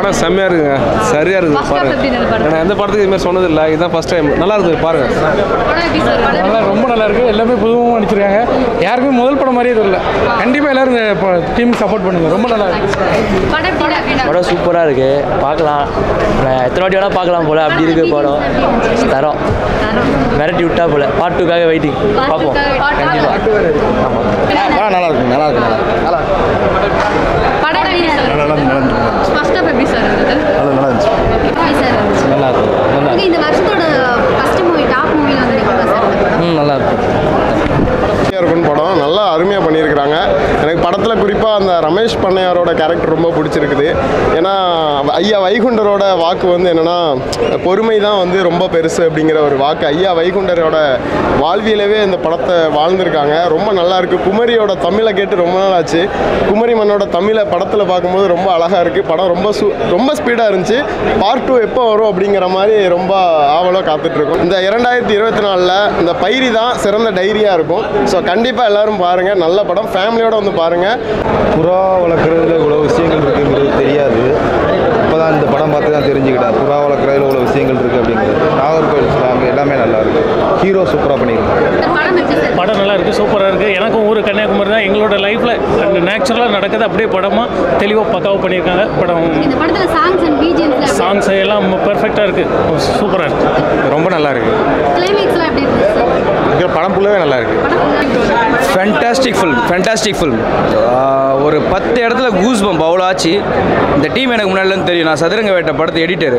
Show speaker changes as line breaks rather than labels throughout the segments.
படம் செம்மையாக இருக்குங்க, சரியாக இருக்குது பாருங்கள். நான் எந்த படத்துக்கு இதுமாதிரி சொன்னதில்லை, இதுதான் ஃபஸ்ட் டைம். நல்லா இருக்குது பாருங்கள்.
ரொம்ப நல்லா இருக்குது. எல்லாமே புதுமுகமாக நடிச்சிருக்காங்க. யாருக்குமே முதல் படம் மாதிரியே தெரியல. கண்டிப்பாக எல்லோரும் இந்த டீம் சப்போர்ட் பண்ணுங்க. ரொம்ப நல்லா இருக்குது.
படம் சூப்பராக இருக்குது, பார்க்கலாம். எத்தனை வாட்டி வேணால் பார்க்கலாம் போல், அப்படி இருக்குது படம். தரோம் மிரட்டி விட்டா போல். பார்ட் 2க்காக வெயிட்டிங். பார்ப்போம் கண்டிப்பாக. ஆமாம் நல்லா இருக்கு, நல்லா இருக்கு, நல்லா நல்லா இருக்கும்.
இருக்குன்னு படம் நல்லா அருமையாக பண்ணியிருக்கிறாங்க. எனக்கு படத்தில் குறிப்பாக அந்த ரமேஷ் பண்ணையாரோட கேரக்டர் ரொம்ப பிடிச்சிருக்குது. ஏன்னா ஐயா வைகுண்டரோட வாக்கு வந்து என்னென்னா பொறுமை தான் வந்து ரொம்ப பெருசு அப்படிங்கிற ஒரு வாக்கு ஐயா வைகுண்டரோட வாழ்வியலவே இந்த படத்தை வாழ்ந்திருக்காங்க. ரொம்ப நல்லா இருக்குது. குமரியோட தமிழை கேட்டு ரொம்ப நாள் ஆச்சு. குமரி மண்ணோட தமிழை படத்தில் பார்க்கும்போது ரொம்ப அழகாக இருக்குது. படம் ரொம்ப ஸ்பீடாக இருந்துச்சு. பார்ட் 2 எப்போ வரும் அப்படிங்கிற மாதிரி ரொம்ப ஆவலாக காத்துட்ருக்கோம். இந்த 2024 இந்த பைரி தான் சிறந்த டைரியாக இருக்கும். ஸோ கண்டிப்பாக எல்லோரும் பாருங்கள். நல்ல படம், ஃபேமிலியோடு வந்து பாருங்கள்.
புறா வளர்க்குறதுல இவ்வளோ விஷயங்கள் இருக்குங்கிறது தெரியாது. இப்போ தான் இந்த படம் பார்த்து தான் தெரிஞ்சுக்கிட்டேன். புறா வளர்க்குறதுல இவ்வளோ விஷயங்கள் இருக்குது அப்படிங்கிறது. நாகர்கோவில் ஸ்லாங் எல்லாமே நல்லா இருக்குது. ஹீரோ சூப்பராக பண்ணியிருக்காங்க.
படம் நல்லா இருக்குது, சூப்பராக இருக்குது. எனக்கும் ஊர் கன்னியாகுமரி தான். எங்களோட லைஃப்பில் நேச்சுரலாக நடக்குது, அப்படியே படமாக தெளிவாக பக்காவாக பண்ணியிருக்காங்க. படம் சாங்ஸ் எல்லாம் பெர்ஃபெக்டாக இருக்குது, சூப்பராக இருக்குது, ரொம்ப நல்லா இருக்குது.
படம் ஃபுல்லாகவே நல்லா இருக்குது.
Fantastic film. ஒரு 10 இடத்துல கூஸ் பம்ப் அவ்வளோ ஆச்சு. இந்த டீம் எனக்கு முன்னாடிலேருந்து தெரியும். நான் சதுரங்க வேட்டை படத்து எடிட்டர்.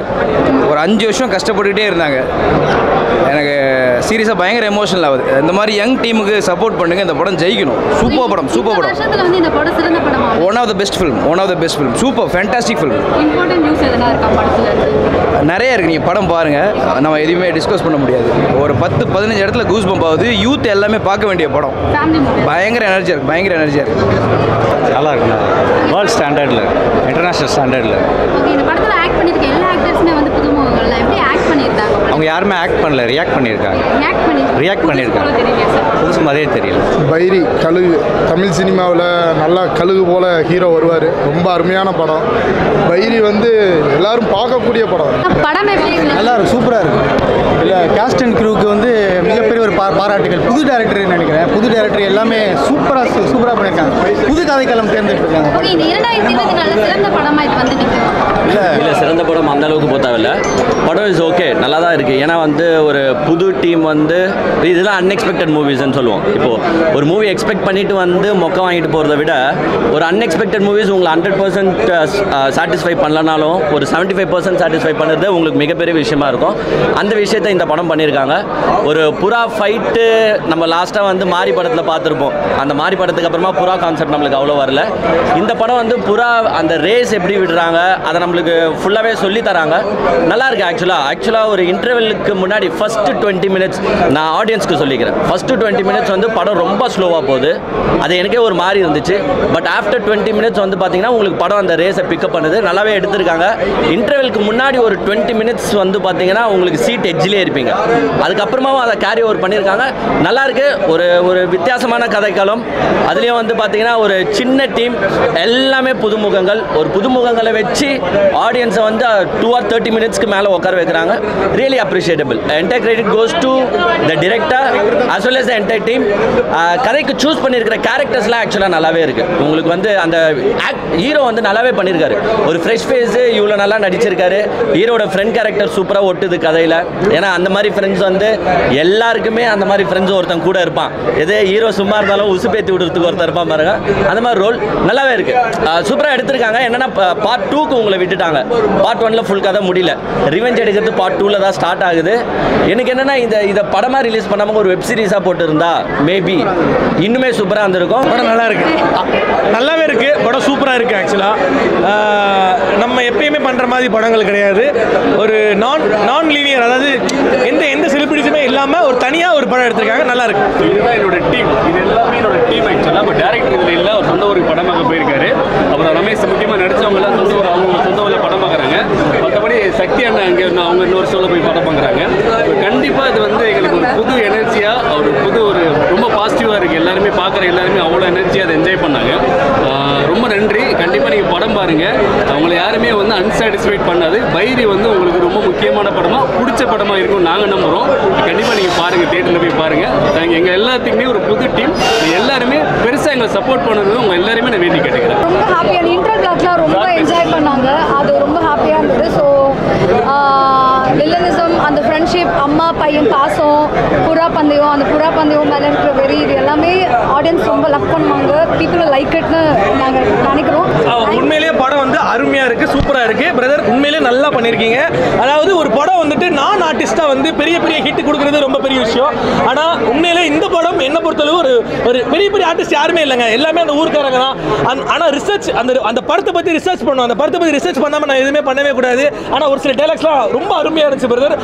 ஒரு 5 வருஷம் கஷ்டப்பட்டுக்கிட்டே இருந்தாங்க. எனக்கு சீரியஸாக பயங்கர எமோஷனல் ஆகுது. இந்த மாதிரி யங் டீமுக்கு சப்போர்ட் பண்ணுங்கள். இந்த படம் ஜெயிக்கணும். சூப்பர் படம். One of the best film. Super fantastic film. நிறைய இருக்குது, நீங்கள் படம் பாருங்கள். நம்ம எதுவுமே டிஸ்கஸ் பண்ண முடியாது. ஒரு 10-15 இடத்துல கூஸ் பம்ப் ஆகுது. யூத் எல்லாமே பார்க்க வேண்டிய படம். பயங்கர எனர்ஜியாக இருக்குது.
நல்லா இருக்குண்ணா. வேர்ல்ட் ஸ்டாண்டர்டில், இன்டர்நேஷ்னல் ஸ்டாண்டர்டில். அவங்க யாருமே ஆக்ட் பண்ணல, ரியாக்ட் பண்ணியிருக்காங்க. புதுசு மாதிரியே தெரியல.
பைரி கழுகு தமிழ் சினிமாவில் நல்லா கழுகு போல் ஹீரோ வருவார். ரொம்ப அருமையான படம். பைரி வந்து எல்லாரும் பார்க்கக்கூடிய படம்.
நல்லா இருக்கு, சூப்பராக இருக்குது. இல்லை கேஸ்ட் அண்ட் க்ரூவுக்கு வந்து மிகப்பெரிய ஒரு பாராட்டுகள். புது டேரக்டர் நினைக்கிறேன். புது டேரக்டர் எல்லாமே சூப்பராக பண்ணியிருக்காங்க. புது கதைக்களம் தேர்ந்தெடுத்துருக்காங்க.
இல்லை சிறந்த படம் அந்த அளவுக்கு போத்தாவில்ல. படம் இஸ் ஓகே, நல்லா தான் இருக்குது. ஏன்னா வந்து ஒரு புது டீம் வந்து இதெல்லாம் அன்எக்ஸ்பெக்டட் மூவிஸ்ன்னு சொல்லுவோம். இப்போது ஒரு மூவி எக்ஸ்பெக்ட் பண்ணிவிட்டு வந்து மொக்க வாங்கிட்டு போகிறத விட ஒரு அன்எக்ஸ்பெக்டட் மூவிஸ் உங்களை 100% சாட்டிஸ்ஃபை பண்ணலனாலும் ஒரு 75% சாட்டிஸ்ஃபை பண்ணுறது உங்களுக்கு மிகப்பெரிய விஷயமா இருக்கும். அந்த விஷயத்தை இந்த படம் பண்ணியிருக்காங்க. ஒரு புறா ஃபைட்டு நம்ம லாஸ்ட்டாக வந்து மாரி படத்தில் பார்த்துருப்போம். அந்த மாரி படத்துக்கு அப்புறமா புறா கான்செப்ட் நம்மளுக்கு அவ்வளோ வரல. இந்த படம் வந்து புறா அந்த ரேஸ் எப்படி விடுறாங்க அதை நம்மளுக்கு ஃபுல்லாகவே சொல்லி தராங்க. நல்லா இருக்குது. ஆக்சுவலாக ஒரு இன்டர்வெல்லுக்கு முன்னாடி ஃபஸ்ட்டு 20 மினிட்ஸ் நான் ஆடியன்ஸ்க்கு சொல்லிக்கிறேன். ஃபஸ்ட்டு 20 மினிட்ஸ் வந்து படம் ரொம்ப ஸ்லோவாக போகுது. அது எனக்கே ஒரு மாதிரி இருந்துச்சு. பட் ஆஃப்டர் 20 மினிட்ஸ் வந்து பார்த்தீங்கன்னா உங்களுக்கு படம் அந்த ரேஸை பிக்கப் பண்ணுது. நல்லாவே எடுத்திருக்காங்க. இன்டர்வெலுக்கு முன்னாடி ஒரு 20 மினிட்ஸ் வந்து பார்த்தீங்கன்னா உங்களுக்கு சீட் எட்ஜிலே இருப்பீங்க. அதுக்கப்புறமாவும் அதை கேரி ஓவர் பண்ணியிருக்காங்க. நல்லாயிருக்கு. ஒரு வித்தியாசமான கதைக்களம். அதுலேயும் வந்து பார்த்தீங்கன்னா ஒரு சின்ன டீம், எல்லாமே புதுமுகங்கள். ஒரு புதுமுகங்களை வச்சு ஆடியன்ஸை வந்து 2 or 30 மினிட்ஸ்க்கு மேலே உட்கார வைக்கிறாங்க. Really appreciable. Entire credit goes to the director as well as the entire team. கதைக்கு சூஸ் பண்ணியிருக்கிற கேரக்டர்ஸ்லாம் ஆக்சுவலாக நல்லாவே இருக்குது. உங்களுக்கு வந்து அந்த ஹீரோ வந்து நல்லாவே பண்ணியிருக்காரு. ஒரு ஃப்ரெஷ் ஃபேஸு இவ்வளோ நல்லா நடிச்சிருக்காரு. ஹீரோட ஃப்ரெண்ட் கேரக்டர் சூப்பராக ஒட்டுது கதையில். ஏன்னா அந்த மாதிரி ஃப்ரெண்ட்ஸ் வந்து எல்லாருக்குமே அந்த மாதிரி ஃப்ரெண்ட்ஸ் ஒருத்தன் கூட இருப்பான். எதே ஹீரோ சும்மா இருந்தாலும் உசுப்பேற்றி விடுறதுக்கு ஒருத்தர் இருப்பான் பாருங்க. அந்த மாதிரி ரோல் நல்லாவே இருக்குது. சூப்பராக எடுத்திருக்காங்க. என்னென்னா பார்ட் 2க்கு உங்களை விட்டுட்டாங்க. பார்ட் 1ல் ஃபுல் கதை முடியல. ரிவெஞ்ச் எடுக்கிறது பார்ட் 2ல் தான் ஸ்டார்ட் ஆகுது. எனக்கு என்னென்னா இதை படமாக ரிலீஸ் பண்ணாமல் ஒரு வெப் சீரிஸாக போட்டுருந்தா மேபி இன்னுமே சூப்பராக இருந்திருக்கும்.
படம் நல்லா இருக்குது, நல்லாவே இருக்குது. படம் சூப்பராக இருக்குது. ஆக்சுவலாக நம்ம எப்பயுமே பண்ணுற மாதிரி படங்கள் கிடையாது. ஒரு நான் லீனியர், அதாவது எந்த செலிபிரிட்டிஸுமே இல்லாமல் ஒரு தனியாக ஒரு படம் எடுத்திருக்காங்க. நல்லா இருக்கு.
இதுதான் என்னோட டீம். இது எல்லாமே என்னோட டீம். ஆக்சுவலாக இப்போ டேரக்டர் இதில் இல்லை, ஒரு சொந்த ஊருக்கு படமாக போயிருக்காரு. அப்புறம் ரமேஷ் முக்கியமாக நடித்தவங்களாம் அவங்க சொந்த ஊரில் படம் பார்க்குறாங்க. மற்றபடி சக்தி அண்ணா அங்கே அவங்க இன்னொரு ஷோவில் போய் படம் பார்க்குறாங்க. கண்டிப்பாக இது வந்து எங்களுக்கு ஒரு புது எனர்ஜியாக ஒரு ரொம்ப பாசிட்டிவாக இருக்குது. எல்லாருமே பார்க்குற எல்லாருமே அவ்வளோ எனர்ஜியாக அதை என்ஜாய் பண்ணாங்க. ரொம்ப நன்றி. கண்டிப்பாக நீங்கள் படம் பாருங்கள். அவங்களை யாருமே வந்து அன்சாட்டிஸ்ஃபைட் பண்ணாது. பைரி வந்து உங்களுக்கு ரொம்ப முக்கியமான படமாக பிடிச்ச படமாக இருக்கும் நாங்கள் நம்புகிறோம். கண்டிப்பாக நீங்கள் பாருங்கள், தியேட்டரில் போய் பாருங்கள். நாங்கள் எங்கள் எல்லாத்துக்குமே ஒரு புது டீம், எல்லாருமே பெருசாக எங்களை சப்போர்ட் பண்ணது உங்கள் எல்லாருமே நான் வேண்டி கேட்டுக்கிறேன்.
ரொம்ப ஹாப்பியாக இன்டர் பிளாக்லாம் ரொம்ப என்ஜாய் பண்ணாங்க. அது ரொம்ப ஹாப்பியாக இருந்தது. ஸோ வில்லனிசம், அந்த ஃப்ரெண்ட்ஷிப், அம்மா பையன் பாசம், புறா பந்தயம், அந்த புறா பந்தயம் மேலே இருக்கிற வெறி, இது எல்லாமே ஆடியன்ஸ் ரொம்ப லவ் பண்ணுவாங்க. பீப்புள் லைக் இட்னு நாங்கள் நினைக்கிறோம்.
உண்மையிலேயே படம் வந்து அருமையாக இருக்குது, சூப்பராக இருக்குது. பிரதர் உண்மையிலேயே நல்லா பண்ணியிருக்கீங்க. அதாவது ஒரு படம் வந்துட்டு நான் ஆர்டிஸ்ட்டாக வந்து பெரிய பெரிய ஹிட் கொடுக்குறது ரொம்ப பெரிய விஷயம். ஆனால் உண்மையிலே இந்த படம் என்னை பொறுத்தளவு ஒரு பெரிய பெரிய ஆர்டிஸ்ட் யாருமே இல்லைங்க, எல்லாமே அந்த ஊருக்காரங்க தான். ஆனால் ரிசர்ச் அந்த படத்தை பற்றி ரிசர்ச் பண்ணுவோம். அந்த படத்தை பற்றி ரிசர்ச் பண்ணாமல் நான் எதுவுமே பண்ணவே கூடாது. ஆனால் ஒரு சில டைலாக்ஸ்லாம் ரொம்ப அருமையாக இருந்துச்சு பிரதர்.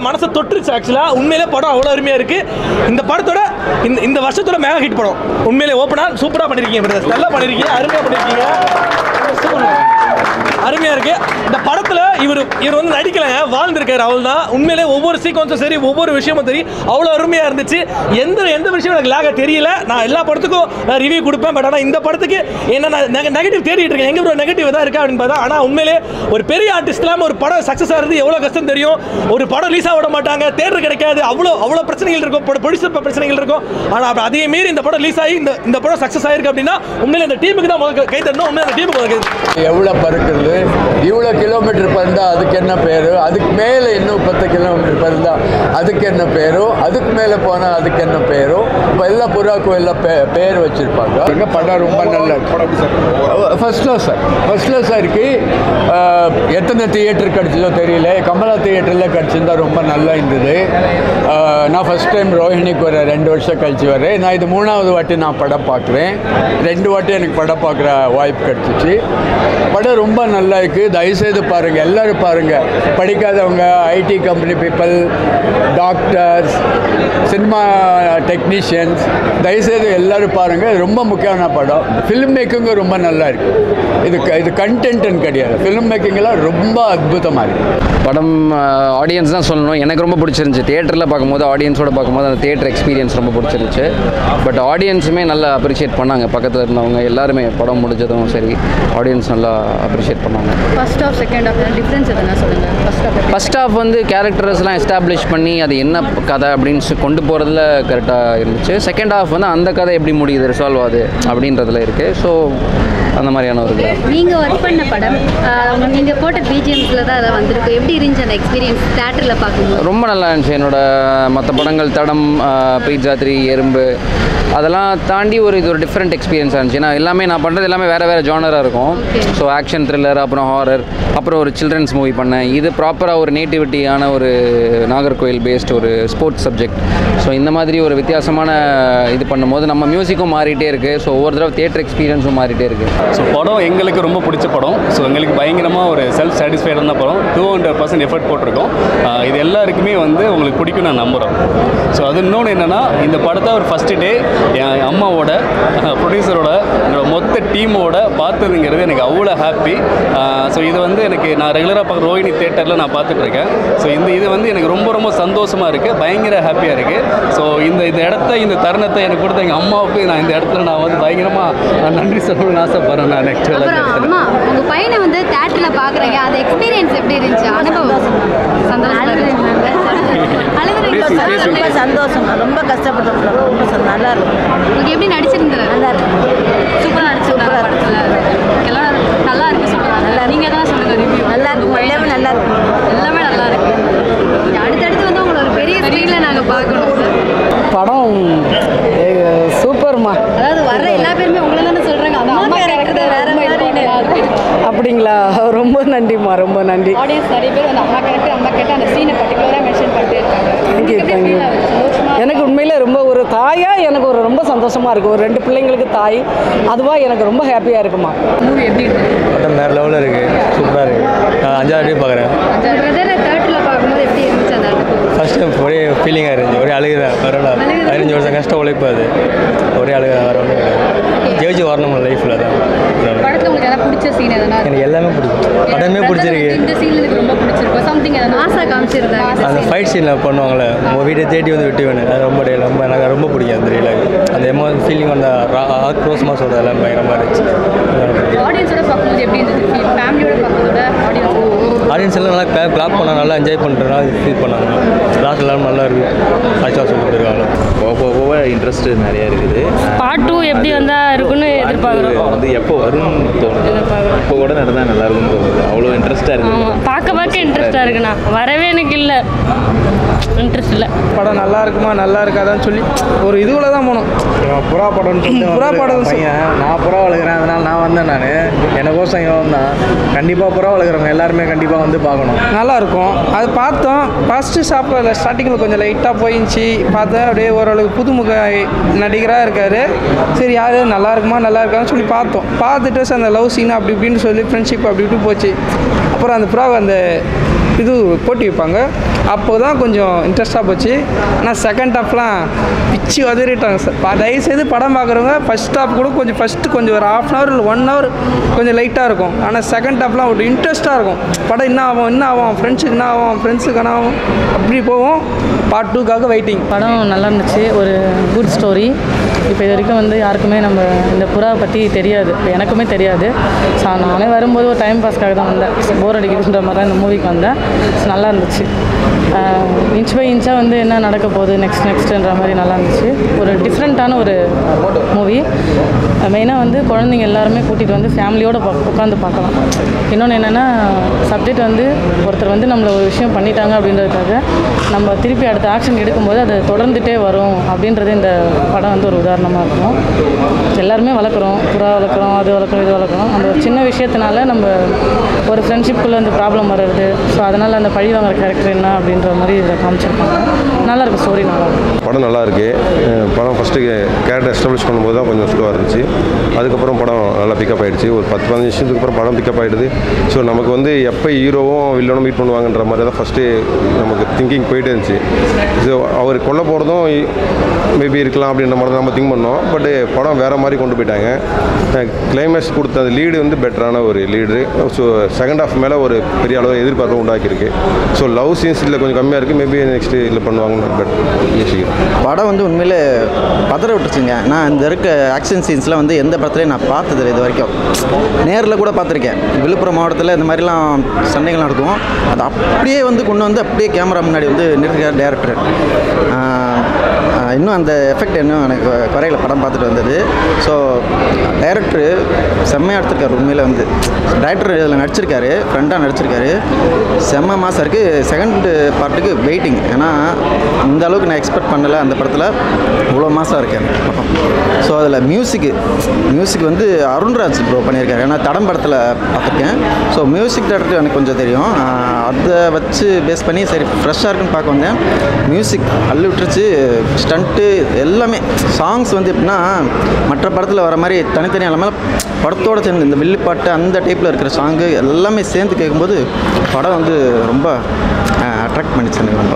மனசை தொட்டுருச்சு. ஆக்சுவலாக உண்மையிலே படம் அவ்வளோ அருமையாக இருக்குது. இந்த படத்தோட இந்த வருஷத்தோட மேகா ஹிட் படம். உண்மையிலே ஓப்பனாக சூப்பராக பண்ணியிருக்கீங்க பிரதர், நல்லா பண்ணியிருக்கீங்க, அருமையாக பண்ணியிருக்கீங்க, அருமையாக இருக்குது. இந்த படத்தில் இவர் வந்து நடிக்கலைங்க, வாழ்ந்திருக்காரு, அவள் தான். உண்மையிலே ஒவ்வொரு சீக்வன்ஸும் சரி, ஒவ்வொரு விஷயமும் சரி, அவ்வளோ அருமையாக இருந்துச்சு. எந்த விஷயம் எனக்கு லாக தெரியல. நான் எல்லா படத்துக்கும் நான் ரிவ்யூ கொடுப்பேன். பட் ஆனால் இந்த படத்துக்கு என்ன நான் நெகட்டிவ் தேடிட்டு இருக்கேன், எங்கே ப்ரோ நெகட்டிவ் தான் இருக்கா அப்படின்னு பார்த்தா. ஆனால் உண்மையிலே ஒரு பெரிய ஆர்டிஸ்ட் இல்லாமல் ஒரு படம் சக்ஸஸ் ஆகிறது எவ்வளோ கஷ்டம் தெரியும். ஒரு படம் ரிலீஸாக விட மாட்டாங்க, தேட்டர் கிடைக்காது, அவ்வளோ பிரச்சனைகள் இருக்கும், ப்ரொடியூசர் பிரச்சனைகள் இருக்கும். ஆனால் அதே மீறி இந்த படம் ரிலீஸ் ஆகி இந்த படம் சக்ஸஸ் ஆயிருக்கு அப்படின்னா உண்மையிலே இந்த டீமுக்கு தான் முதல் கை தரணும். உண்மையிலே அந்த டீமுக்கு
எவ்வளோ பறக்குது, இவ்வளோ கிலோமீட்டர் பறந்தால் அதுக்கு என்ன பேர், அதுக்கு மேலே இன்னும் 10 கிலோமீட்டர் பறந்தால் அதுக்கு என்ன பேரும், அதுக்கு மேலே போனால் அதுக்கு என்ன பேரும். இப்போ எல்லா புறாக்கும் எல்லாம் பேர் வச்சுருப்பாங்க. எங்கள் படம் ரொம்ப நல்ல ஃபர்ஸ்ட் கிளாஸாக இருக்குது. எத்தனை தியேட்டர் கிடச்சதோ தெரியல, கமலா தியேட்டரில் கிடச்சிருந்தா ரொம்ப நல்லா இருந்தது. நான் ஃபஸ்ட் டைம் ரோஹிணிக்கு ஒரு 2 வருஷம் கழிச்சு வரேன். நான் இது 3வது வாட்டி நான் படம் பார்க்குறேன். 2 வாட்டி எனக்கு படம் பார்க்குற வாய்ப்பு கிடச்சிச்சு. படம் ரொம்ப நல்லா இருக்குது. தயவுசெய்து பாருங்கள், எல்லோரும் பாருங்கள். படிக்காதவங்க, IT company people, doctors, cinema technicians, தயவுசெய்து எல்லோரும் பாருங்கள். ரொம்ப முக்கியமான படம். ஃபிலிம் மேக்கிங்கும் ரொம்ப நல்லா இருக்குது. இது கண்டென்ட்னு கிடையாது, ஃபிலிம் மேக்கிங்கெல்லாம் ரொம்ப அற்புதமாக இருக்குது.
படம் ஆடியன்ஸ் தான் சொல்லணும். எனக்கு ரொம்ப பிடிச்சிருந்துச்சி. தியேட்டரில் பார்க்கும்போது, ஆடியன்ஸோட பார்க்கும்போது அந்த தியேட்டர் எக்ஸ்பீரியன்ஸ் ரொம்ப பிடிச்சிருந்துச்சு. பட் ஆடியன்ஸுமே நல்லா அப்ரிஷியேட் பண்ணாங்க. பக்கத்தில் இருந்தவங்க எல்லாருமே படம் முடிஞ்சதும் சரி, ஆடியன்ஸ் நல்லா அப்ரிஷியேட் பண்ணாங்க.
First half second half difference எதுனா சொல்லுங்கள்.
ஃபர்ஸ்ட் ஆஃப் வந்து கேரக்டர்ஸ்லாம் எஸ்டாப்ளிஷ் பண்ணி அது என்ன கதை அப்படின்னு கொண்டு போகிறதுல கரெக்டாக இருந்துச்சு. செகண்ட் ஆஃப் வந்து அந்த கதை எப்படி முடியுது, ரிசால்வ் ஆகுது அப்படின்றதுல இருக்குது. ஸோ அந்த மாதிரியான ஒரு
நீங்கள் ஒர்க் பண்ண படம் நீங்கள் போட்ட பிஜிஎம்ஸில் தான் அதை வந்திருக்கு. எப்படி இருந்துச்சு அந்த எக்ஸ்பீரியன்ஸ் தியேட்டரில் பார்க்கும்போது?
ரொம்ப நல்லா இருந்துச்சு. என்னோட மற்ற படங்கள் தடம், பீட்சா 3, எறும்பு அதெல்லாம் தாண்டி இது ஒரு டிஃப்ரெண்ட் எக்ஸ்பீரியன்ஸாக இருந்துச்சு. ஏன்னா எல்லாமே நான் பண்ணுறது எல்லாமே வேறு ஜானராக இருக்கும். ஸோ ஆக்ஷன், த்ரில்லர், அப்புறம் ஹாரர், அப்புறம் ஒரு சில்ட்ரன்ஸ் மூவி பண்ணேன். இது ப்ராப்பராக ஒரு நேட்டிவிட்டியான ஒரு நாகர்கோவில் பேஸ்ட் ஒரு ஸ்போர்ட்ஸ் சப்ஜெக்ட். ஸோ இந்த மாதிரி ஒரு வித்தியாசமான இது பண்ணும்போது நம்ம மியூசிக்கும் மாறிட்டே இருக்குது. ஸோ ஒவ்வொரு தடவை தியேட்டர் எக்ஸ்பீரியன்ஸும் மாறிட்டே இருக்குது.
ஸோ படம் எங்களுக்கு ரொம்ப பிடிச்ச படம். ஸோ எங்களுக்கு பயங்கரமாக ஒரு செல்ஃப் சாட்டிஸ்ஃபைடான படம். 200% எஃபர்ட் போட்டிருக்கோம். இது எல்லாருக்குமே வந்து உங்களுக்கு பிடிக்கும் நான் நம்புகிறோம். ஸோ அது இன்னொன்று என்னென்னா, இந்த படத்தை ஒரு ஃபஸ்ட்டு டே என் அம்மாவோட, ப்ரொடியூசரோட, என்னோட மொத்த டீமோட பார்த்ததுங்கிறது எனக்கு அவ்வளோ ஹாப்பி. ஸோ இது வந்து எனக்கு நான் ரெகுலராக பார்க்குற ரோஹிணி தேட்டரில் நான் பார்த்துட்ருக்கேன். ஸோ இது வந்து எனக்கு ரொம்ப சந்தோஷமாக இருக்குது, பயங்கர ஹாப்பியாக இருக்குது. ஸோ இந்த இடத்த, இந்த தருணத்தை எனக்கு கொடுத்த எங்கள் அம்மாவுக்கு நான் இந்த இடத்துல நான் வந்து பயங்கரமாக நன்றி சொல்லணும்னு ஆசைப்படுறேன். நான் நெக்ஸ்ட்
அம்மா, உங்கள் பையனை வந்து தேட்டரில் பார்க்குறீங்க, அது எக்ஸ்பீரியன்ஸ் எப்படி இருந்துச்சு, அனுபவம்?
ரொம்ப சந்தோஷம், ரொம்ப கஷ்டப்பட்டோம், ரொம்ப நல்லா இருக்கும்.
உங்களுக்கு எப்படி நடிச்சிருந்தது?
நல்லா இருக்கும்,
சூப்பராக நடிச்சிருந்தாங்க படத்தில். எல்லாம் நல்லா இருக்கு சொல்கிறாங்க. நல்லா, நீங்கள் தான் சொல்லுங்கள் ரிவ்யூ.
நல்லா இருக்கும், எல்லாமே நல்லா இருக்கும்,
எல்லாமே நல்லா இருக்கு. அடுத்தடுத்து வந்து உங்களை ஒரு பெரிய ஸ்க்ரீனில் நாங்கள் பார்க்கணும்.
படம் சூப்பர்மா.
அதாவது வர்ற எல்லா பேருமே உங்களை தானே சொல்கிறாங்க, அந்த அம்மா கேரக்டர் வேற மாதிரி.
அப்படிங்களா? ரொம்ப நன்றிம்மா, ரொம்ப நன்றி.
ஆடியன்ஸ் நிறைய பேர் அந்த அம்மா கேட்டு அந்த சீனை பர்டிகுலராக மென்ஷன் பண்ணிட்டே இருக்காங்க.
தேங்க்யூ. எனக்கு உண்மையில் ரொம்ப ஒரு தாயாக எனக்கு ரொம்ப சந்தோஷமாக இருக்கும். ஒரு 2 பிள்ளைங்களுக்கு தாய், அதுவாக எனக்கு ரொம்ப ஹாப்பியாக இருக்குமா.
மூவி எப்படி இருக்கு?
படம் வேறு லெவலில் இருக்குது, சூப்பராக இருக்குது. நான் 5வது பார்க்குறேன்.
பிரதரை தேட்டரில் பார்க்கும்போது எப்படி இருந்துச்சு அந்த அனுபவம்?
ஃபஸ்ட் டைம் ஒரே ஃபீலிங்காக இருந்துச்சு, ஒரே அழுகுதான். வரலாம் 15 வருஷம் கஷ்டம் உழைப்பு, அது ஒரே அழுக வர ஒன்றும் கிடையாது. ஜெயிச்சு வரணும் லைஃப்பில் தான்.
படத்தில் உங்களுக்கு எதாவது பிடிச்ச சீன் எதனா?
எனக்கு எல்லாமே பிடிக்கும், படமே பிடிச்சிருக்கு.
இந்த சீன் எனக்கு ரொம்ப பிடிச்சிருக்கும். சம்திங் எதனா ஆசை காமிச்சிருந்தாங்க.
அந்த ஃபைட் சீனில் பண்ணுவாங்களே, உங்கள் வீட்டை தேடி வந்து விட்டு வேணும், அது ரொம்ப எனக்கு ரொம்ப பிடிக்கும். அந்த ரீலாக அந்த ஃபீலிங், அந்த ஆக்ரோஷமாக சொல்கிறது எல்லாம் பயங்கரமாக இருந்துச்சு.
ஆடியன்ஸோட பார்க்கும்போது எப்படி இருந்தது? ஃபேமிலியோட பார்க்கறதோட
ஆடியன்ஸ் எல்லாம் நல்லா கிளாப் பண்ணால் நல்லா என்ஜாய் பண்ணுறா ஃபீல் பண்ணாங்க. கிளாஸ் எல்லாம் நல்லா இருக்குது. ஆச்சா சொல்லிட்டு இருக்காங்க.
போக இன்ட்ரெஸ்ட் நிறையா இருக்குது.
பார்ட் 2 எப்படி வந்தால் இருக்குன்னு எதிர்பார்க்குறோம்.
வந்து எப்போ வரும்னு தோணுது. இப்போ கூட நடந்தால் நல்லா இருக்கும்னு தோணுது. அவ்வளோ இன்ட்ரெஸ்ட்டாக இருக்குது.
பார்க்க இன்ட்ரெஸ்ட்டாக இருக்குண்ணா. வரவே எனக்கு இல்லை, இன்ட்ரெஸ்ட் இல்லை.
படம் நல்லா இருக்குமா நல்லா இருக்காதான்னு சொல்லி ஒரு இதுவில் தான் போனோம்.
புறா படம்
புறா படம்
நான் புறா வளர்க்குறேன், அதனால் நான் வந்தேன். நான் எனக்கோசம் இவன் தான். கண்டிப்பாக புறா வளர்க்குறவங்க எல்லாருமே கண்டிப்பாக வந்து பார்க்கணும்.
நல்லாயிருக்கும். அது பார்த்தோம். ஃபஸ்ட்டு சாப்பிட்றதுல ஸ்டார்டிங்கில் கொஞ்சம் லைட்டாக போயிடுச்சு. பார்த்தா அப்படியே ஓரளவுக்கு புதுமுக நடிகராக இருக்கார். சரி யார் நல்லா இருக்குமா நல்லா இருக்கான்னு சொல்லி பார்த்தோம். பார்த்துட்டு அந்த லவ் சீன் அப்படி இப்படின்னு சொல்லி ஃப்ரெண்ட்ஷிப் அப்படி இப்படி போச்சு. அப்புறம் அந்த புறாவை அந்த இது போட்டி வைப்பாங்க. அப்போ தான் கொஞ்சம் இன்ட்ரெஸ்ட்டாக போச்சு. ஆனால் செகண்ட் ஹாஃப்லாம் பிச்சு உதறிட்டாங்க சார். தயவுசெய்து படம் பார்க்குறவங்க ஃபஸ்ட் ஹாஃப் கூட கொஞ்சம் ஒரு ½ hour இல்லை 1 hour கொஞ்சம் லைட்டாக இருக்கும். ஆனால் செகண்ட் ஹாஃப்லாம் ஒரு இன்ட்ரெஸ்ட்டாக இருக்கும். படம் என்ன ஆகும் ஃப்ரெண்ட்ஸுக்கு என்ன ஆகும் ஃப்ரெண்ட்ஸுக்கு என்ன ஆகும் அப்படி போவோம். பார்ட் 2க்காக வெயிட்டிங்.
படம் நல்லா இருந்துச்சு. ஒரு குட் ஸ்டோரி. இப்போ இது வரைக்கும் வந்து யாருக்குமே நம்ம இந்த புறா பற்றி தெரியாது, எனக்குமே தெரியாது. ஸோ நானே வரும்போது ஒரு டைம் பாஸ்க்காக தான் வந்தேன். போர் அடிக்குதுன்ற மாதிரி தான் இந்த மூவிக்கு வந்தேன். ஸோ நல்லா இருந்துச்சு. இன்ச் பை இன்ச்சாக வந்து என்ன நடக்க போகுது நெக்ஸ்ட்ன்ற மாதிரி நல்லா இருந்துச்சு. ஒரு டிஃப்ரெண்ட்டான ஒரு மூவி. மெயினாக வந்து குழந்தைங்க எல்லாருமே கூட்டிகிட்டு வந்து ஃபேமிலியோடு உட்காந்து பார்க்கலாம். இன்னொன்று என்னென்னா சப்ஜெக்ட் வந்து ஒருத்தர் வந்து நம்மளை ஒரு விஷயம் பண்ணிட்டாங்க அப்படின்றதுக்காக நம்ம திருப்பி அடுத்த ஆக்ஷன் எடுக்கும்போது அது தொடர்ந்துகிட்டே வரும் அப்படின்றது இந்த படம் வந்து ஒரு உதாரணமாக இருக்கும். எல்லாருமே வளர்க்குறோம், புறா வளர்க்குறோம், அது வளர்க்குறோம், இது வளர்க்குறோம். அந்த ஒரு சின்ன விஷயத்தினால நம்ம ஒரு ஃப்ரெண்ட்ஷிப்புக்குள்ளே அந்த ப்ராப்ளம் வர்றது. ஸோ அதனால் அந்த பழி வாங்குற கேரக்டர் என்ன அப்படின்ற மாதிரி இதை காமிச்சிருக்காங்க. நல்லாயிருக்கு, ஸ்டோரி நல்லாயிருக்கும்.
படம் நல்லாயிருக்கு. படம் ஃபஸ்ட்டு கேரக்டர் எஸ்டாப்ளிஷ் பண்ணும்போது தான் கொஞ்சம் ஸ்லோவாக இருந்துச்சு. அதுக்கப்புறம் படம் நல்லா பிக்கப் ஆகிடுச்சு. ஒரு 10-15 நிமிஷத்துக்கு அப்புறம் படம் பிக்கப் ஆகிடுது. ஸோ நமக்கு வந்து எப்போ ஹீரோவும் வில்லனும் மீட் பண்ணுவாங்கன்ற மாதிரி தான் ஃபஸ்ட்டு நமக்கு திங்கிங் போயிட்டே இருந்துச்சு. ஸோ அவர் கொல்ல போகிறதும் மேபி இருக்கலாம் அப்படின்ற மாதிரி தான் நம்ம திங்க் பண்ணோம். பட் படம் வேறு மாதிரி கொண்டு போயிட்டாங்க. கிளைமேக்ஸ் கொடுத்த அந்த லீடு வந்து பெட்டரான ஒரு லீடு. ஸோ செகண்ட் ஹாஃப் மேலே ஒரு பெரிய அளவு எதிர்பார்ப்பு உண்டாக்கியிருக்கு. ஸோ லவ் சீன்ஸ் இதில் கொஞ்சம் கம்மியாக இருக்குது. மேபி நெக்ஸ்ட்டு இதில் பண்ணுவாங்கன்னு யோசிக்கிறேன்.
படம் வந்து உண்மையிலே பதற விட்டுருச்சுங்க. நான் இந்த இருக்க ஆக்ஷன் சீன்ஸ்லாம் வந்து எந்த படத்துலையும் நான் பார்த்ததில்லை இது வரைக்கும். நேரில் கூட பார்த்துருக்கேன். விழுப்புரம் மாவட்டத்தில் இந்த மாதிரிலாம் சண்டைகள் நடக்கும். அது அப்படியே வந்து கொண்டு வந்து அப்படியே கேமரா முன்னாடி வந்து நிறுத்திருக்கார் டேரக்டர். இன்னும் அந்த எஃபெக்ட் இன்னும் எனக்கு குறையில படம் பார்த்துட்டு வந்தது. ஸோ டைரக்டரு செம்மையாக எடுத்திருக்காரு. உண்மையில் வந்து டைரக்டர் இதில் நடிச்சிருக்காரு, ஃப்ரெண்டாக நடிச்சிருக்காரு. செம்ம மாதம் இருக்குது. செகண்ட் பார்ட்டுக்கு வெயிட்டிங். ஏன்னா இந்த அளவுக்கு நான் எக்ஸ்பெக்ட் பண்ணலை அந்த படத்தில். இவ்வளோ மாதம் இருக்கேன் படம். ஸோ அதில் மியூசிக் வந்து அருண்ராஜ் ப்ரோ பண்ணியிருக்காரு. ஏன்னா தடம் படத்தில் பார்த்துருக்கேன். ஸோ மியூசிக் டைரக்டர் எனக்கு கொஞ்சம் தெரியும். அதை வச்சு பேஸ் பண்ணி சரி ஃப்ரெஷ்ஷாக இருக்குன்னு பார்க்க வந்தேன். மியூசிக் அள்ளி விட்டுருச்சு. ஸ்டண்ட்டு எல்லாமே. சாங்ஸ் வந்து எப்படின்னா மற்ற படத்தில் வர மாதிரி தனித்தனியாக இல்லாமல் படத்தோடு சேர்ந்து இந்த வில்லுப்பாட்டு அந்த டைப்பில் இருக்கிற சாங்கு எல்லாமே சேர்ந்து கேட்கும்போது படம் வந்து ரொம்ப அட்ராக்ட் பண்ணிச்சு எனக்கு ரொம்ப.